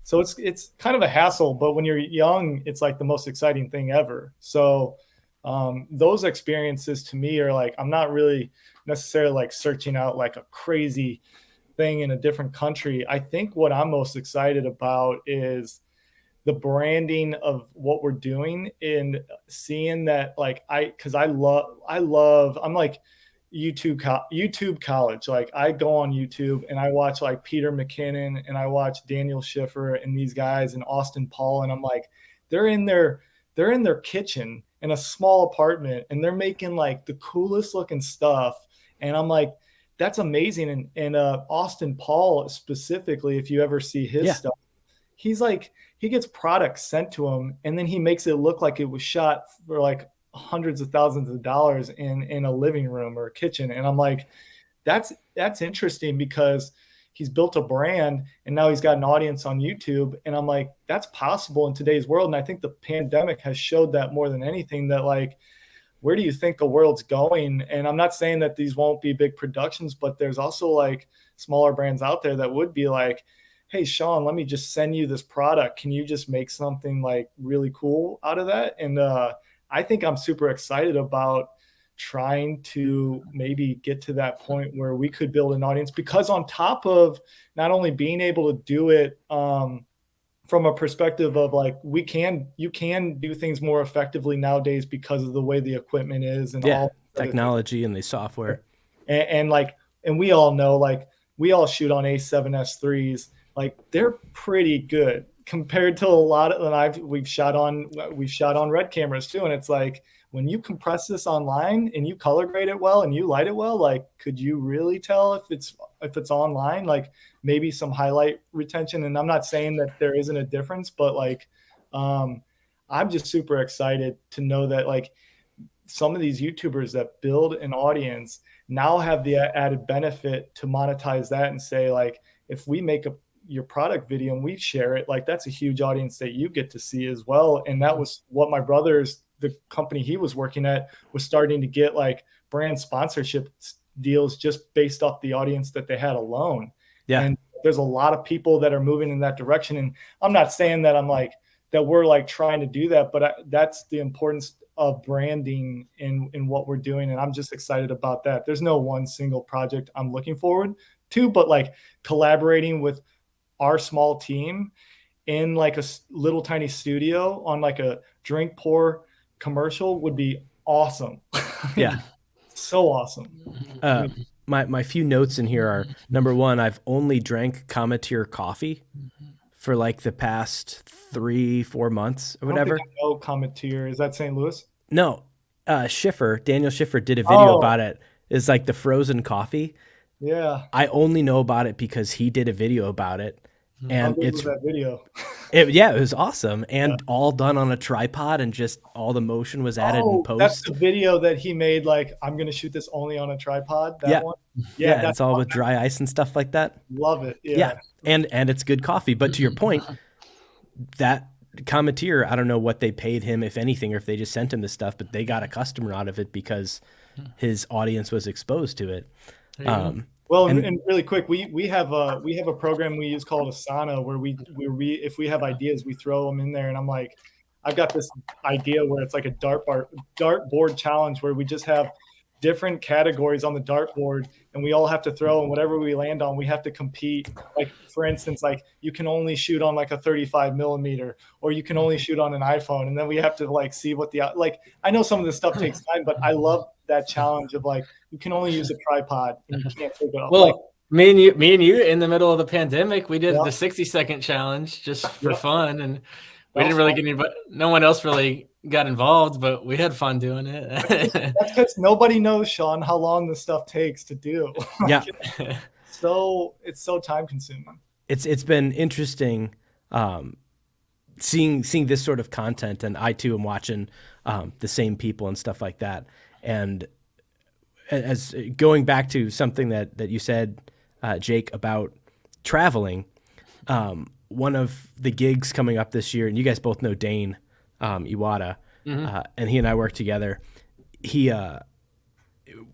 So it's kind of a hassle, but when you're young, it's like the most exciting thing ever. So those experiences to me are like, I'm not really necessarily like searching out like a crazy thing in a different country. I think what I'm most excited about is the branding of what we're doing, and seeing that like I'm like YouTube college. Like I go on YouTube and I watch like Peter McKinnon, and I watch Daniel Schiffer and these guys, and Austin Paul, and I'm like, they're in their they're in their kitchen in a small apartment and they're making like the coolest looking stuff. And I'm like, that's amazing. And Austin Paul specifically, if you ever see his stuff, he's like, he gets products sent to him and then he makes it look like it was shot for like hundreds of thousands of dollars in a living room or a kitchen. And I'm like, that's interesting because he's built a brand and now he's got an audience on YouTube. And I'm like, that's possible in today's world. And I think the pandemic has showed that more than anything, that like, where do you think the world's going? And I'm not saying that these won't be big productions, but there's also like smaller brands out there that would be like, hey, Shaun, let me just send you this product. Can you just make something like really cool out of that? And I think I'm super excited about trying to maybe get to that point where we could build an audience, because on top of not only being able to do it from a perspective of like, you can do things more effectively nowadays because of the way the equipment is and all technology and the software. And we all know, like, we all shoot on A7S3s. Like, they're pretty good compared to a lot of, we've shot on Red cameras too. And it's like, when you compress this online and you color grade it well and you light it well, like, could you really tell if it's online? Like, maybe some highlight retention. And I'm not saying that there isn't a difference, but like, I'm just super excited to know that like some of these YouTubers that build an audience now have the added benefit to monetize that and say, like, if we make your product video and we share it, like, that's a huge audience that you get to see as well. And that was what my brother's, the company he was working at, was starting to get like brand sponsorship deals just based off the audience that they had alone. Yeah. And there's a lot of people that are moving in that direction. And I'm not saying that we're like trying to do that, but that's the importance of branding in what we're doing. And I'm just excited about that. There's no one single project I'm looking forward to, but like collaborating with our small team in like a little tiny studio on like a drink pour commercial would be awesome. Yeah. So awesome. My few notes in here are, number one, I've only drank Cometeer coffee for like the past 3-4 months or whatever. I know Cometeer. Is that St. Louis? No. Daniel Schiffer did a video about it. It's like the frozen coffee. Yeah. I only know about it because he did a video about it. And it's that video. It was awesome, and all done on a tripod, and just all the motion was added in post. That's the video that he made. Like, I'm gonna shoot this only on a tripod. That one. Yeah, it's all with dry ice and stuff like that. Love it. Yeah, and it's good coffee. But to your point, that Cometeer, I don't know what they paid him, if anything, or if they just sent him the stuff, but they got a customer out of it because his audience was exposed to it. Well, and really quick, we have a program we use called Asana, where we if we have ideas, we throw them in there. And I'm like, I've got this idea where it's like a dartboard challenge where we just have different categories on the dartboard, and we all have to throw, and whatever we land on, we have to compete. Like, for instance, like, you can only shoot on like a 35 millimeter, or you can only shoot on an iPhone, and then we have to like see what I know some of this stuff takes time, but I love that challenge of like, you can only use a tripod and you can't take it off. Well, like, me and you in the middle of the pandemic, we did the 60-second challenge just for fun, and we didn't really get anybody. No one else really got involved, but we had fun doing it. That's because nobody knows, Shaun, how long this stuff takes to do. Yeah. So it's so time consuming. It's been interesting seeing this sort of content, and I too am watching the same people and stuff like that. And as going back to something that you said, Jake, about traveling, one of the gigs coming up this year, and you guys both know Dane Iwata, and he and I work together.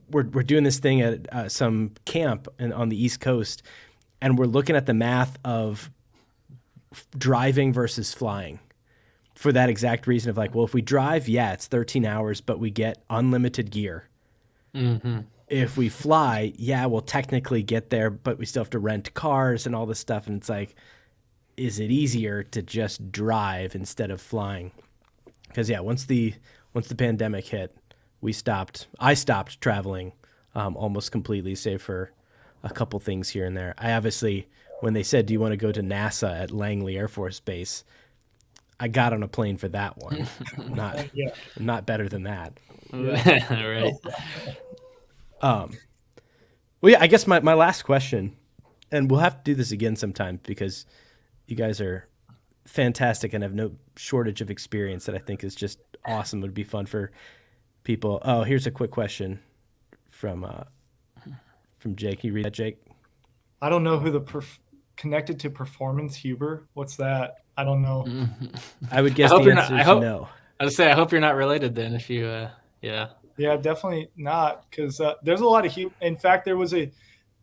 We're doing this thing at some camp on the East Coast, and we're looking at the math of driving versus flying, for that exact reason of like, well, if we drive, it's 13 hours, but we get unlimited gear. If we fly, we'll technically get there, but we still have to rent cars and all this stuff. And it's like, is it easier to just drive instead of flying? Because once the pandemic hit, I stopped traveling almost completely, save for a couple things here and there. I obviously, when they said, do you want to go to NASA at Langley Air Force Base, I got on a plane for that one. Yeah. Not better than that. Right. Well, yeah, I guess my last question, and we'll have to do this again sometime because you guys are fantastic and have no shortage of experience that I think is just awesome. It would be fun for people. Oh, here's a quick question from Jake. Can you read that, Jake? I don't know who the connected to performance Huber. What's that? I don't know. I would guess the answer is no. I would say I hope you're not related then. If you, yeah. Yeah, definitely not, because there's a lot of Huber. In fact,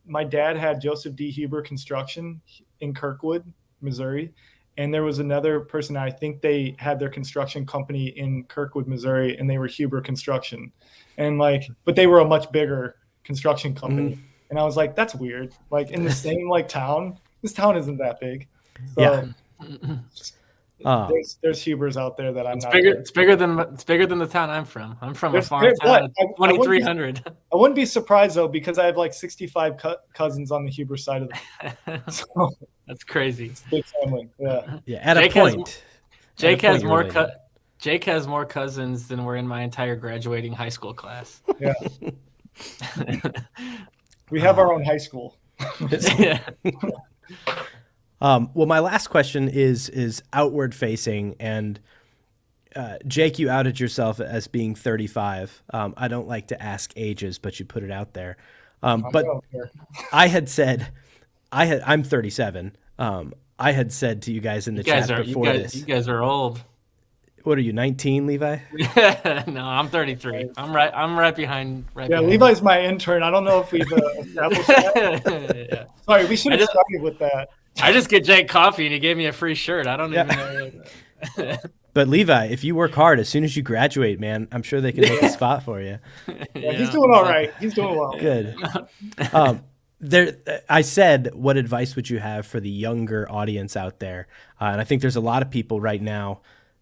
my dad had Joseph D. Huber Construction in Kirkwood, Missouri, and there was another person. I think they had their construction company in Kirkwood, Missouri, and they were Huber Construction, and but they were a much bigger construction company. Mm-hmm. And I was like, that's weird. Like in the same town, this town isn't that big. So, yeah. There's Hubers out there that I'm not. It's bigger than the town I'm from. I'm from a farm town of 2,300. I wouldn't be surprised though, because I have 65 cousins on the Huber side of the. So, that's crazy. It's a big family. Yeah. Yeah. At a point, Jake has more. Jake has more cousins than were in my entire graduating high school class. Yeah. We have our own high school. Yeah. Well, my last question is outward facing, and Jake, you outed yourself as being 35. I don't like to ask ages, but you put it out there. But I had said, I'm 37. I had said to you guys in the chat before this. You guys are old. What are you, 19, Levi? No, I'm 33. I'm right behind. Behind. Levi's my intern. I don't know if we've established that. Yeah. Sorry, we should have started with that. I just get Jake coffee and he gave me a free shirt. I don't even know. But Levi, if you work hard, as soon as you graduate, man, I'm sure they can make a spot for you. Yeah, he's doing all right. He's doing well. Good. I said, what advice would you have for the younger audience out there? And I think there's a lot of people right now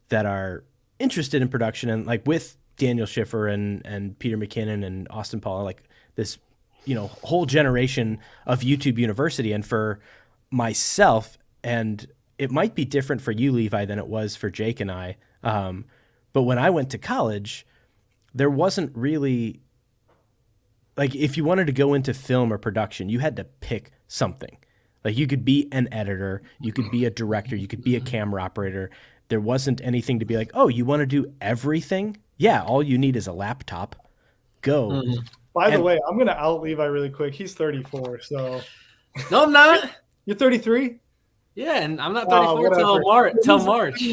that are interested in production, and with Daniel Schiffer and Peter McKinnon and Austin Paul, this, whole generation of YouTube University. And for myself, and it might be different for you, Levi, than it was for Jake and I. But when I went to college, there wasn't really if you wanted to go into film or production, you had to pick something. You could be an editor, you could be a director, you could be a camera operator. There wasn't anything to be oh, you want to do everything? Yeah, all you need is a laptop. Go. Mm-hmm. By the way, I'm going to out Levi really quick. He's 34, so. No, I'm not. You're 33? Yeah, and I'm not 34 till March.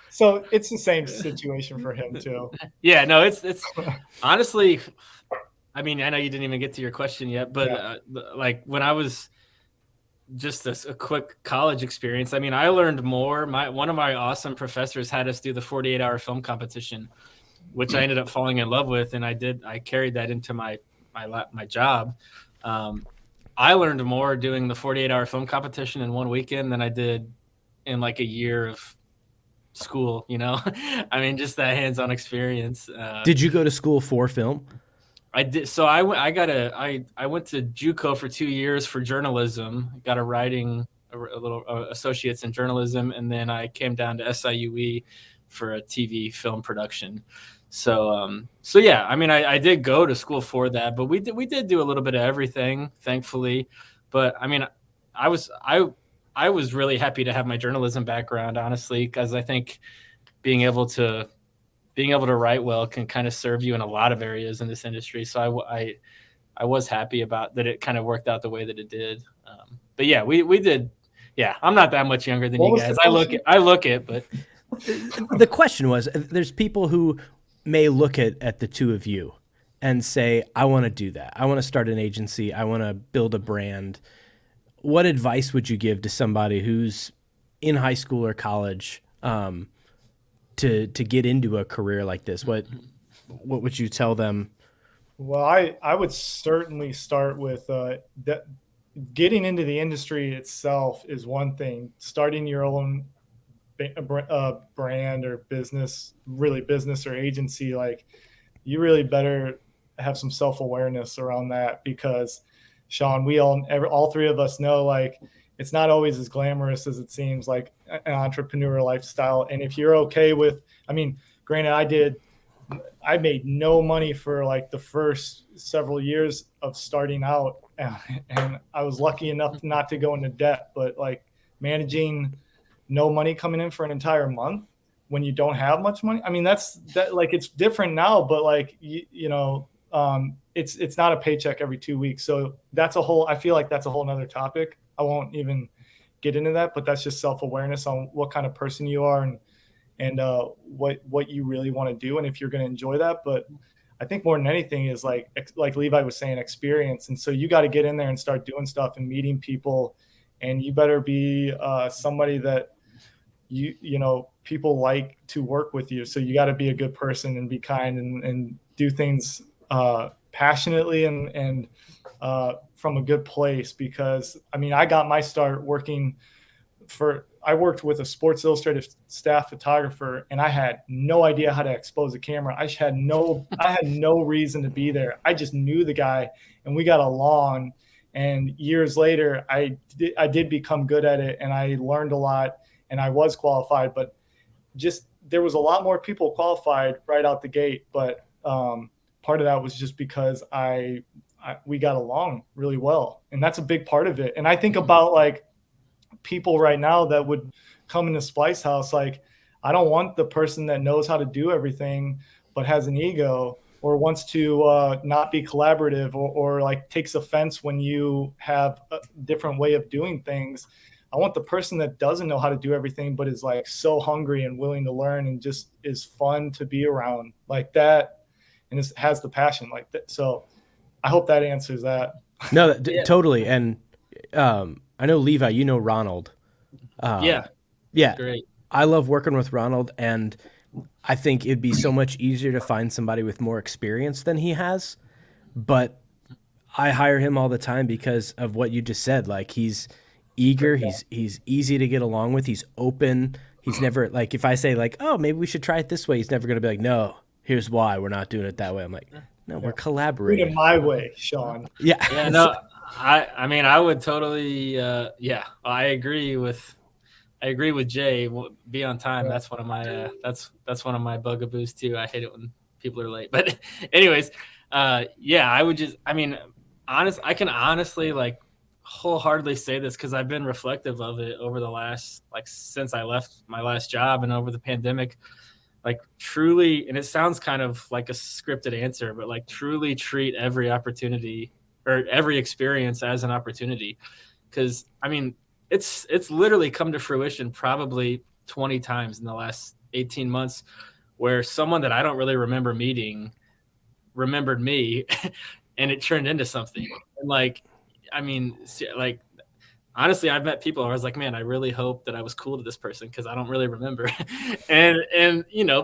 So it's the same situation for him too. Yeah, no, it's honestly, I mean, I know you didn't even get to your question yet, but when I was just a quick college experience, I mean, I learned more. One of my awesome professors had us do the 48-hour film competition, which I ended up falling in love with, and I carried that into my job. I learned more doing the 48-hour film competition in one weekend than I did in a year of school, I mean, just that hands-on experience. Did you go to school for film? I did. So I went to JUCO for 2 years for journalism, got a little associates in journalism. And then I came down to SIUE for a TV film production. So yeah, I mean, I did go to school for that, but we did do a little bit of everything, thankfully. But I mean, I was really happy to have my journalism background, honestly, because I think being able to write well can kind of serve you in a lot of areas in this industry. So I was happy about that. It kind of worked out the way that it did. But yeah, we did. Yeah, I'm not that much younger than you guys. I look it, but the question was, there's people who may look at the two of you and say, I want to do that. I want to start an agency. I want to build a brand. What advice would you give to somebody who's in high school or college, to get into a career like this? What would you tell them? Well, I would certainly start with getting into the industry itself is one thing. Starting your own brand or business or agency, you really better have some self-awareness around that, because Shaun, we all three of us know, it's not always as glamorous as it seems, like an entrepreneur lifestyle. And if you're okay with, I mean, granted, I made no money for like the first several years of starting out, and I was lucky enough not to go into debt, but like managing no money coming in for an entire month when you don't have much money. I mean, that like, it's different now, but like, it's not a paycheck every 2 weeks. So I feel like that's a whole nother topic. I won't even get into that, but that's just self-awareness on what kind of person you are and what you really want to do, and if you're going to enjoy that. But I think more than anything is like Levi was saying, experience. And so you got to get in there and start doing stuff and meeting people, and you better be somebody that people like to work with you. So you got to be a good person and be kind and do things passionately and from a good place. Because I mean, I got my start working I worked with a Sports Illustrated staff photographer, and I had no idea how to expose a camera. I had no reason to be there. I just knew the guy, and we got along. And years later, I did become good at it, and I learned a lot, and I was qualified. But just there was a lot more people qualified right out the gate. But part of that was just because we got along really well, and that's a big part of it. And I think about like people right now that would come into Splice House, like, I don't want the person that knows how to do everything but has an ego or wants to not be collaborative or like takes offense when you have a different way of doing things. I want the person that doesn't know how to do everything but is like so hungry and willing to learn and just is fun to be around like that, and has the passion like that. So I hope that answers that. No, totally. And I know Levi, you know Ronald. Yeah. Great. I love working with Ronald, and I think it'd be so much easier to find somebody with more experience than he has. But I hire him all the time because of what you just said. Like, he's eager, he's easy to get along with, he's open. He's never like, if I say like, oh, maybe we should try it this way, he's never gonna be like, no, here's why we're not doing it that way. I'm like, no, we're collaborating. Do it my way, Shaun. Yeah, no. I mean, I would totally, I agree with Jay. Be on time. Yeah. That's one of my, that's one of my bugaboos too. I hate it when people are late, but anyways, I can honestly like wholeheartedly say this, cause I've been reflective of it over the last, like since I left my last job and over the pandemic, like truly, and it sounds kind of like a scripted answer, but like truly treat every opportunity or every experience as an opportunity. Cause I mean, it's literally come to fruition probably 20 times in the last 18 months where someone that I don't really remember meeting remembered me and it turned into something. And like, I mean, like, honestly, I've met people where I was like, man, I really hope that I was cool to this person because I don't really remember. and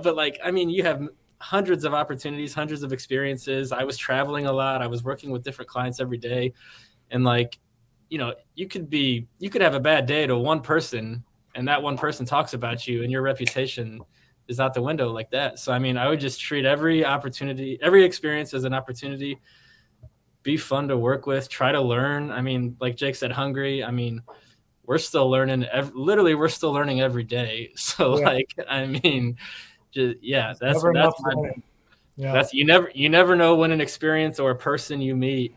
but like, I mean, you have hundreds of opportunities, hundreds of experiences. I was traveling a lot. I was working with different clients every day. And like, you could have a bad day to one person and that one person talks about you and your reputation is out the window like that. So, I mean, I would just treat every opportunity, every experience as an opportunity, be fun to work with, try to learn. I mean, like Jake said, hungry. I mean, we're still learning. We're still learning every day. So like, I mean, just, that's you never know when an experience or a person you meet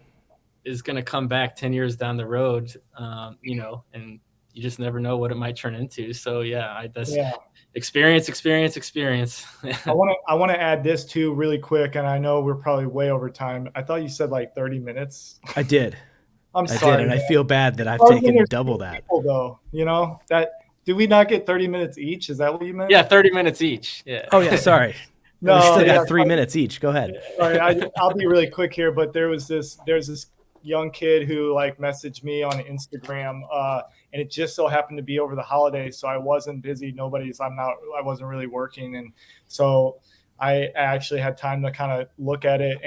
is going to come back 10 years down the road, and you just never know what it might turn into. So experience. I want to add this too really quick. And I know we're probably way over time. I thought you said like 30 minutes. I did. I'm sorry. And I feel bad that I've taken double that. Though, did we not get 30 minutes each? Is that what you meant? Yeah. 30 minutes each. Yeah. Oh yeah. Sorry. No, we still got 3 minutes each. Go ahead. Sorry, I'll be really quick here, but there's this young kid who like messaged me on Instagram, and it just so happened to be over the holidays, so I wasn't busy. I wasn't really working, and so I actually had time to kind of look at it.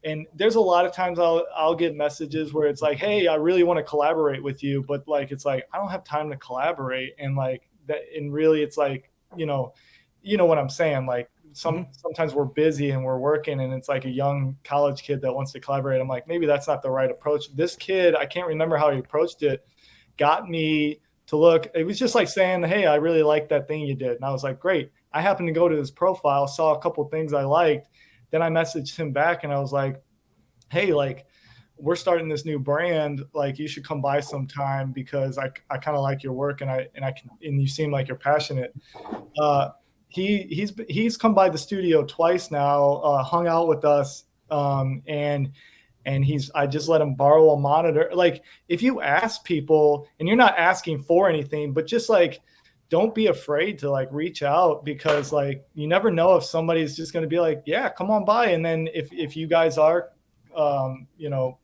And there's a lot of times I'll get messages where it's like, hey, I really want to collaborate with you, but like it's like I don't have time to collaborate, and like that, and really it's like you know what I'm saying, like. Sometimes we're busy and we're working and it's like a young college kid that wants to collaborate. I'm like, maybe that's not the right approach. This kid, I can't remember how he approached it. got me to look. It was just like saying, hey, I really like that thing you did. And I was like, great. I happened to go to his profile, saw a couple things I liked. Then I messaged him back and I was like, hey, like, we're starting this new brand. Like, you should come by sometime because I kind of like your work and you seem like you're passionate. He's come by the studio twice now, hung out with us. And I just let him borrow a monitor. Like, if you ask people and you're not asking for anything, but just like, don't be afraid to like reach out, because like, you never know if somebody's just going to be like, yeah, come on by. And then if you guys are, you know,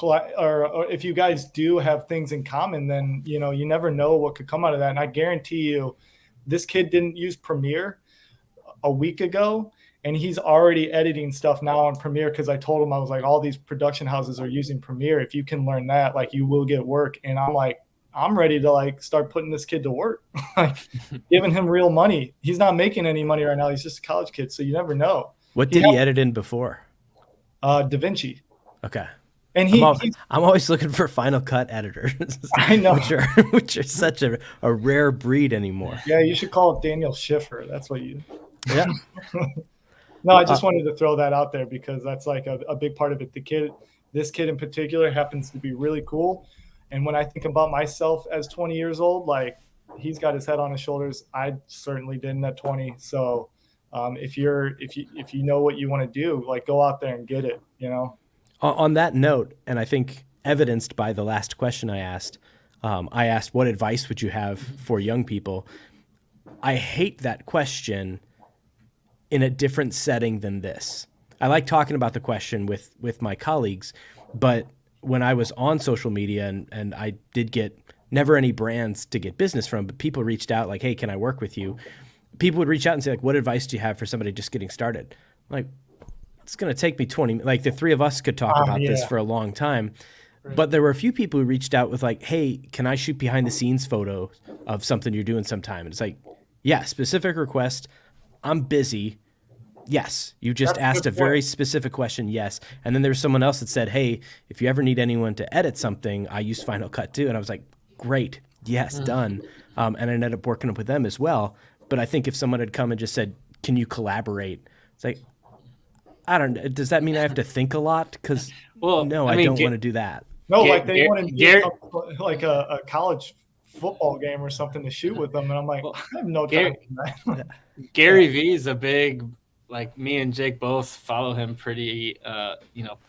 or if you guys do have things in common, then, you know, you never know what could come out of that. And I guarantee you, this kid didn't use Premiere a week ago, and he's already editing stuff now on Premiere, because I told him, I was like, all these production houses are using Premiere. If you can learn that, like, you will get work. And I'm like, I'm ready to like start putting this kid to work, like giving him real money. He's not making any money right now. He's just a college kid, so you never know. What did he edit in before? DaVinci. Okay. And I'm always looking for Final Cut editors. I know, which are such a rare breed anymore. Yeah, you should call it Daniel Schiffer. That's what you. Yeah. No, I just wanted to throw that out there because that's like a big part of it. This kid in particular happens to be really cool. And when I think about myself as 20 years old, like, he's got his head on his shoulders. I certainly didn't at 20. So if you know what you want to do, like, go out there and get it, you know? On that note, and I think evidenced by the last question I asked, what advice would you have for young people? I hate that question in a different setting than this. I like talking about the question with my colleagues, but when I was on social media and I did get never any brands to get business from, but people reached out like, hey, can I work with you? People would reach out and say, like, what advice do you have for somebody just getting started? Like, it's going to take me 20, like the three of us could talk about this for a long time. Right. But there were a few people who reached out with like, hey, can I shoot behind the scenes photo of something you're doing sometime? And it's like, yeah, specific request. I'm busy. Yes. You just asked a very specific question. Yes. And then there was someone else that said, hey, if you ever need anyone to edit something, I use Final Cut too. And I was like, great. Yes, done. And I ended up working with them as well. But I think if someone had come and just said, can you collaborate? It's like, I don't, does that mean I have to think a lot? Because no, I don't want to do that. No, like they want to do like a college football game or something to shoot with them. And I'm like, I have no time for that. Gary Vee is a big, like, me and Jake both follow him pretty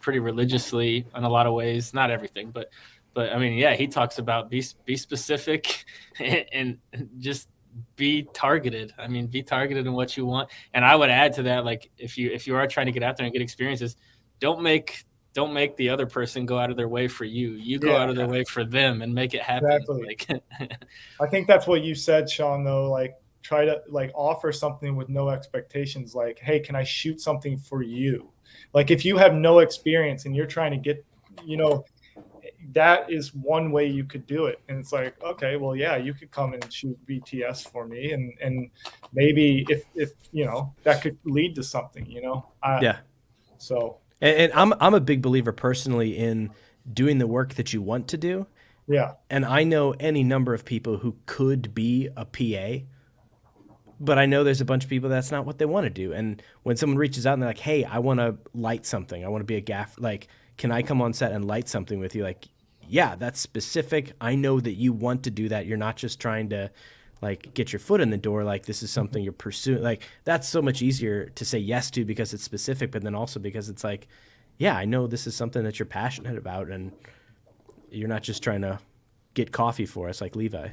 religiously in a lot of ways. Not everything, but I mean, yeah, he talks about be specific and just be targeted. I mean, be targeted in what you want. And I would add to that, like, if you are trying to get out there and get experiences, don't make the other person go out of their way for you. You go out of their way for them and make it happen. Exactly. Like, I think that's what you said, Shaun, though. Like, try to like offer something with no expectations. Like, hey, can I shoot something for you? Like, if you have no experience and you're trying to get, you know, that is one way you could do it. And it's like, okay, well, yeah, you could come and shoot BTS for me. And maybe if you know, that could lead to something, you know? Yeah. So. And I'm a big believer personally in doing the work that you want to do. Yeah. And I know any number of people who could be a PA, but I know there's a bunch of people that's not what they want to do. And when someone reaches out and they're like, hey, I want to light something. I want to be a gaff. Like, can I come on set and light something with you? Like, yeah, that's specific. I know that you want to do that. You're not just trying to like get your foot in the door. Like, this is something you're pursuing. Like, that's so much easier to say yes to because it's specific, but then also because it's like, yeah, I know this is something that you're passionate about and you're not just trying to get coffee for us like Levi.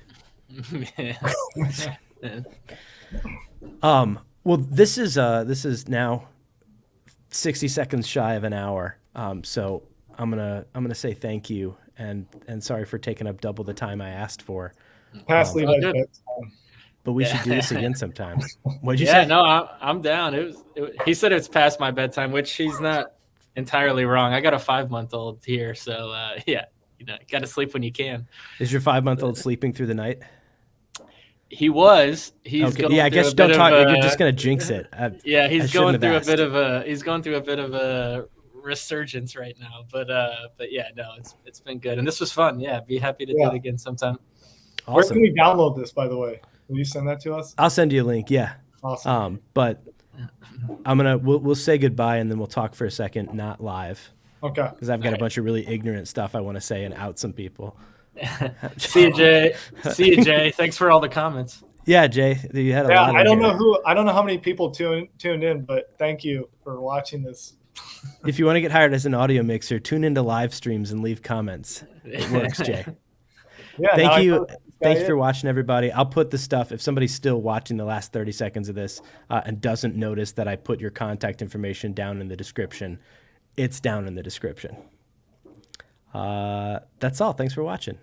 Well, this is now 60 seconds shy of an hour. So I'm gonna say thank you and sorry for taking up double the time I asked for. Past Levi's bedtime. But we should do this again sometime. What'd you say? Yeah, no, I'm down. He said it's past my bedtime, which he's not entirely wrong. I got a 5-month-old here, so yeah, you know, got to sleep when you can. Is your 5-month-old sleeping through the night? He was. He's okay. Yeah, I guess don't talk. You're just gonna jinx it. Yeah, he's going through a bit of a resurgence right now. But yeah, no, it's been good, and this was fun. Yeah, be happy to do Yeah. it again sometime. Where Awesome. can we download this, by the way? Will you send that to us? I'll send you a link. Yeah. Awesome. But we'll say goodbye and then we'll talk for a second, not live, Okay. because I've got a bunch of really ignorant stuff I want to say and out some people. See you, Jay. See you, Jay. Thanks for all the comments. Yeah, Jay, you had a Yeah, lot. I don't know how many people tuned in, but thank you for watching this. If you want to get hired as an audio mixer, tune into live streams and leave comments. It works, Jay. Yeah. Thank now I you. know this guy Thank you is. for watching, everybody. I'll put the stuff, if somebody's still watching the last 30 seconds of this and doesn't notice that I put your contact information down in the description, it's down in the description. That's all. Thanks for watching.